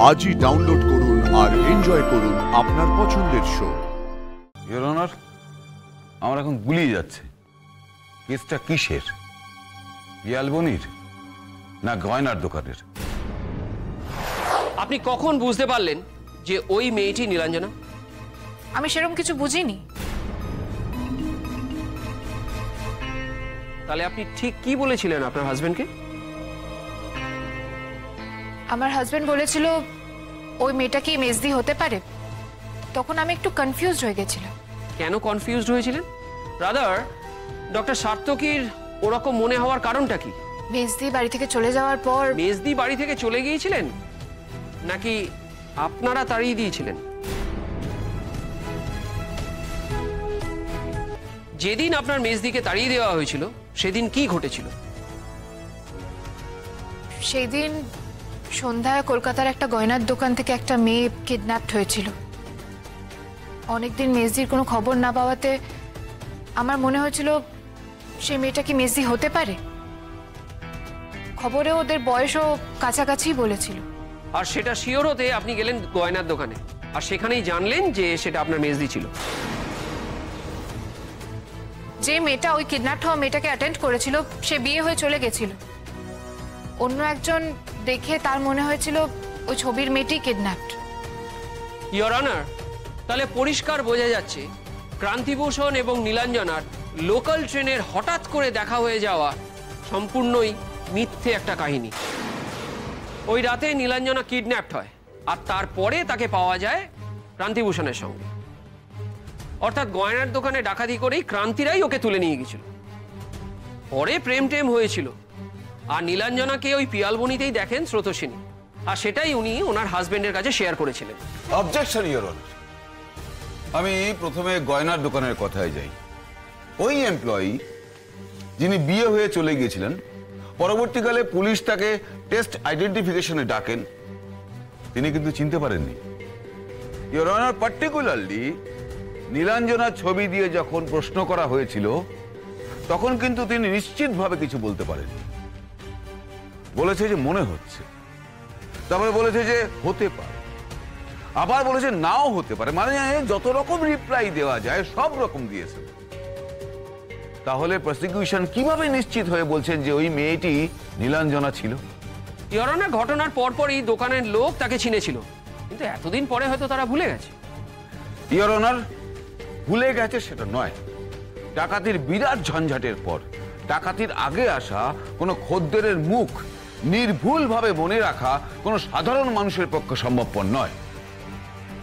আজই ডাউনলোড করুন আর এনজয় করুন আপনার পছন্দের শো। ইওর অনার, আমার এখন গুলিয়ে যাচ্ছে, কেসটা কিসের? পিয়ালবনির না গয়নার দোকানের? আপনি কখন বুঝতে পারলেন যে ওই মেয়েটি নীলাঞ্জনা? আমি সেরকম কিছু বুঝিনি। তাহলে আপনি ঠিক কি বলেছিলেন আপনার হাজবেন্ডকে? আমার হাজবেন্ড বলেছিল ওই মেয়েটা কি মেজদি হতে পারে। তখন আমি একটু কনফিউজড হয়ে গেছিলাম। কেন কনফিউজড হয়েছিলেন? রাদার ডক্টর সার্থকীর ওরকম মনে হওয়ার কারণটা কি? মেজদি বাড়ি থেকে চলে যাওয়ার পর। মেজদি বাড়ি থেকে চলে গিয়েছিলেন নাকি আপনারা তাড়িয়ে দিয়েছিলেন? যেদিন আপনার মেজদিকে তাড়িয়ে দেওয়া হয়েছিল সেদিন কি ঘটেছিল? সেই দিন সন্ধ্যায় কলকাতার একটা গয়নার দোকান থেকে একটা মেয়ে কিডন্যাপড হয়েছিল। অনেকদিন মেজদির কোনো খবর না পাওয়াতে আমার মনে হয়েছিল সেই মেয়েটা কি মেজদি হতে পারে। খবরে ওদের বয়সও কাছাকাছি বলেছিল। আর সেটা শিওর হতে আপনি গেলেন গয়নার দোকানে, আর সেখানেই জানলেন যে সেটা আপনার মেজদি ছিল। যে মেয়েটা ওই কিডন্যাপ হওয়া মেয়েটাকে অ্যাটেন্ড করেছিল সে বিয়ে হয়ে চলে গেছিল। অন্য একজন দেখে তার মনে হয়েছিল ওই ছবির মেয়েটি কিডন্যাপড। ইওর অনার, তাহলে পরিষ্কার বোঝা যাচ্ছে ক্রান্তিভূষণ এবং নীলাঞ্জনার লোকাল ট্রেনের হঠাৎ করে দেখা হয়ে যাওয়া সম্পূর্ণই মিথ্যে একটা কাহিনী। ওই রাতে নীলাঞ্জনা কিডন্যাপড হয় আর তারপরে তাকে পাওয়া যায় ক্রান্তিভূষণের সঙ্গে। অর্থাৎ গয়নার দোকানে ডাকাতি করেই ক্রান্তিরাই ওকে তুলে নিয়ে গেছিল। পরে প্রেম টেম হয়েছিল আর নীলাঞ্জনাকে ওই পিয়ালবনিতেই দেখেন স্রোতস্বিনী, আর সেটাই উনি ওনার হাজবেন্ডের কাছে শেয়ার করেছিলেন। অবজেকশন ইওর অনার, আমি প্রথমে গয়নার দোকানের কথায় যাই। ওই এমপ্লয়ি যিনি বিয়ে হয়ে চলে গিয়েছিলেন, পরবর্তীকালে পুলিশ তাকে টেস্ট আইডেন্টিফিকেশনে ডাকেন, তিনি কিন্তু চিনতে পারেননি। ইওর অনার, পার্টিকুলারলি নীলাঞ্জনার ছবি দিয়ে যখন প্রশ্ন করা হয়েছিল তখন কিন্তু তিনি নিশ্চিতভাবে কিছু বলতে পারেননি। বলেছে যে মনে হচ্ছে, তারপরে বলেছে যে হতে পারে, আবার বলেছে নাও হতে পারে, মানে যত রকম রিপ্লাই দেওয়া যায় সব রকম দিয়েছে। তাহলে প্রসিকিউশন কিভাবে নিশ্চিত হয়ে বলছেন যে ওই মেয়েটি নীলাঞ্জনা ছিল? ইওর অনার, ঘটনার পরপরই দোকানের লোক তাকে চিনেছিল, কিন্তু এতদিন পরে হয়তো তারা ভুলে গেছে। ইওর অনার, ভুলে গেছে সেটা নয়, ডাকাতির বিরাট ঝঞ্ঝাটের পর ডাকাতির আগে আসা কোনো খদ্দেরের মুখ নির্ভুলভাবে মনে রাখা কোনো সাধারণ মানুষের পক্ষে সম্ভবপর নয়।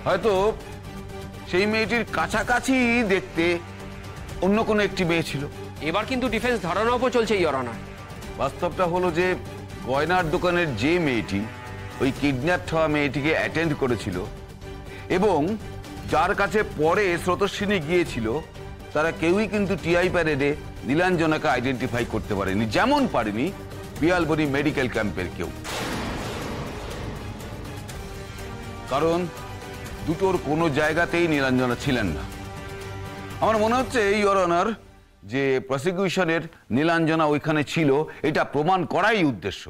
হয়তো সেই মেয়েটির কাছাকাছি দেখতে অন্য কোনো একটি মেয়ে ছিল। এবার কিন্তু ডিফেন্স ধারণাও চলছে ইওর অনার। বাস্তবটা হলো যে গয়নার দোকানের যে মেয়েটি ওই কিডন্যাপ হওয়া মেয়েটিকে অ্যাটেন্ড করেছিল এবং যার কাছে পরে স্রোতস্বিনী গিয়েছিল, তারা কেউই কিন্তু টিআই প্যারেডে নীলাঞ্জনাকে আইডেন্টিফাই করতে পারেনি, যেমন পারেনি পিয়ালবনি মেডিকেল ক্যাম্পের কেউ। কারণ দুটোর কোনো জায়গাতেই নীলাঞ্জনা ছিলেন না। আমার মনে হচ্ছে ইওর অনার যে প্রসিকিউশনের নীলাঞ্জনা ওইখানে ছিল এটা প্রমাণ করাই উদ্দেশ্য।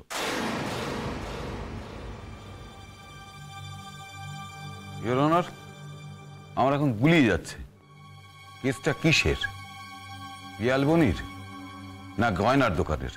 ইওর অনার, আমার এখন গুলিয়ে যাচ্ছে, কেসটা কিসের? পিয়ালবনির না গয়নার দোকানের?